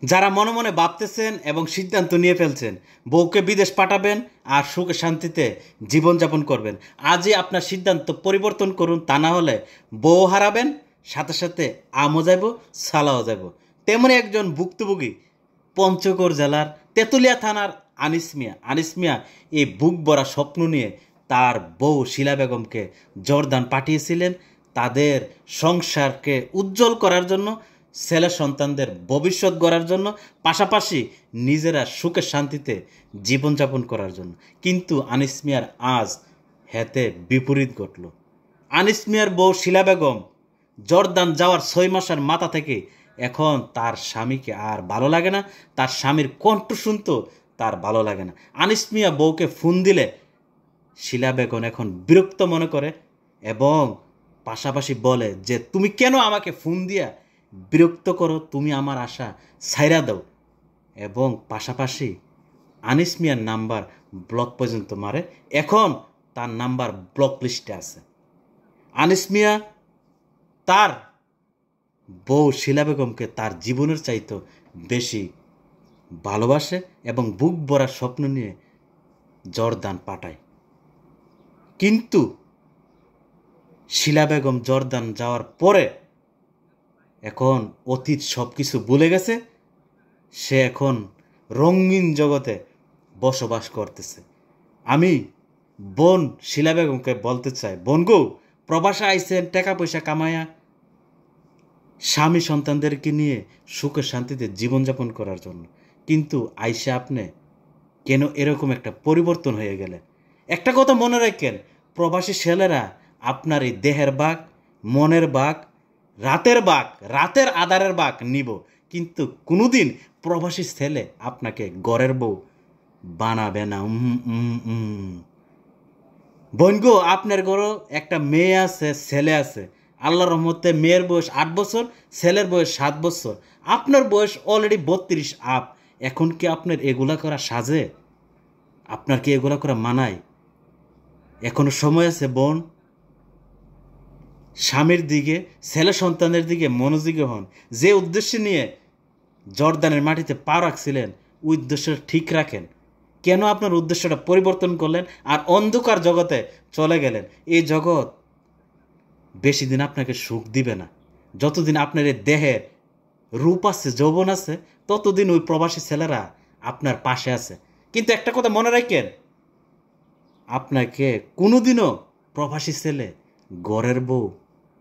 যারা মনে মনে ভাবতেছেন এবং সিদ্ধান্ত নিয়ে ফেলছেন বউকে বিদেশ পাঠাবেন আর সুখে শান্তিতে জীবনযাপন করবেন, আজই আপনার সিদ্ধান্ত পরিবর্তন করুন। তা না হলে বউ হারাবেন, সাথে সাথে আমও যাব, সালাও যাব। তেমনি একজন ভুক্তভোগী পঞ্চগড় জেলার তেঁতুলিয়া থানার আনিস মিয়া এই বুক ভরা স্বপ্ন নিয়ে তার বউ শিলা বেগমকে জর্দান পাঠিয়েছিলেন তাদের সংসারকে উজ্জ্বল করার জন্য, ছেলে সন্তানদের ভবিষ্যৎ গড়ার জন্য, পাশাপাশি নিজেরা সুখে শান্তিতে জীবনযাপন করার জন্য। কিন্তু আনিস মিয়ার আজ হেতে বিপরীত ঘটল। আনিস মিয়ার বউ শিলা বেগম জর্দান যাওয়ার 6 মাসের মাথা থেকে এখন তার স্বামীকে আর ভালো লাগে না, তার স্বামীর কণ্ঠ শুনতেও তার ভালো লাগে না। আনিস মিয়া বউকে ফোন দিলে শিলা বেগম এখন বিরক্ত মনে করে এবং পাশাপাশি বলে যে তুমি কেন আমাকে ফোন দিয়া বিরক্ত করো, তুমি আমার আশা ছাইরা দাও। এবং পাশাপাশি আনিস মিয়ার নাম্বার ব্লক পর্যন্ত মারে, এখন তার নাম্বার ব্লক লিস্টে আছে। আনিস মিয়া তার বউ শিলা বেগমকে তার জীবনের চাইতে বেশি ভালোবাসে এবং বুক ভরা স্বপ্ন নিয়ে জর্দান পাঠায়। কিন্তু শিলা বেগম জর্দান যাওয়ার পরে এখন অতীত সব কিছু ভুলে গেছে, সে এখন রঙিন জগতে বসবাস করতেছে। আমি বোন শিলা বেগমকে বলতে চাই, বোন গো, প্রবাসে আইছেন টাকা পয়সা কামায়া স্বামী সন্তানদেরকে নিয়ে সুখে শান্তিতে জীবনযাপন করার জন্য, কিন্তু আইসা আপনি কেন এরকম একটা পরিবর্তন হয়ে গেলেন? একটা কথা মনে রাখেন, প্রবাসী ছেলেরা আপনার এই দেহের বাঘ, মনের বাঘ, রাতের আধারের বাঘ নিব, কিন্তু কোনোদিন প্রবাসী ছেলে আপনাকে ঘরের বউ বানাবে না। বোন গো, আপনার ঘরও একটা মেয়ে আছে, ছেলে আছে। আল্লাহর রহমতে মেয়ের বয়স 8 বছর, ছেলের বয়স 7 বছর। আপনার বয়স অলরেডি 32 আপ। এখন কি আপনার এগুলা করা সাজে? আপনার কি এগুলা করা মানায়? এখনো সময় আছে বোন। স্বামীর দিকে, ছেলে সন্তানের দিকে মনোযোগী হন। যে উদ্দেশ্য নিয়ে জর্দানের মাটিতে পা রাখছিলেন ওই উদ্দেশ্যটা ঠিক রাখেন। কেন আপনার উদ্দেশ্যটা পরিবর্তন করলেন আর অন্ধকার জগতে চলে গেলেন? এই জগৎ বেশি দিন আপনাকে সুখ দিবে না। যতদিন আপনার এই দেহের রূপ আছে, যৌবন আছে, ততদিন ওই প্রবাসী ছেলেরা আপনার পাশে আছে। কিন্তু একটা কথা মনে রাখেন, আপনাকে কোনোদিনও প্রবাসী ছেলে ঘরের বউ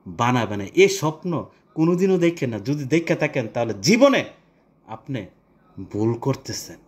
বানাবে না। এই স্বপ্ন কোনোদিনও দেখেন না। যদি দেখে থাকেন তাহলে জীবনে আপনি ভুল করতেছেন।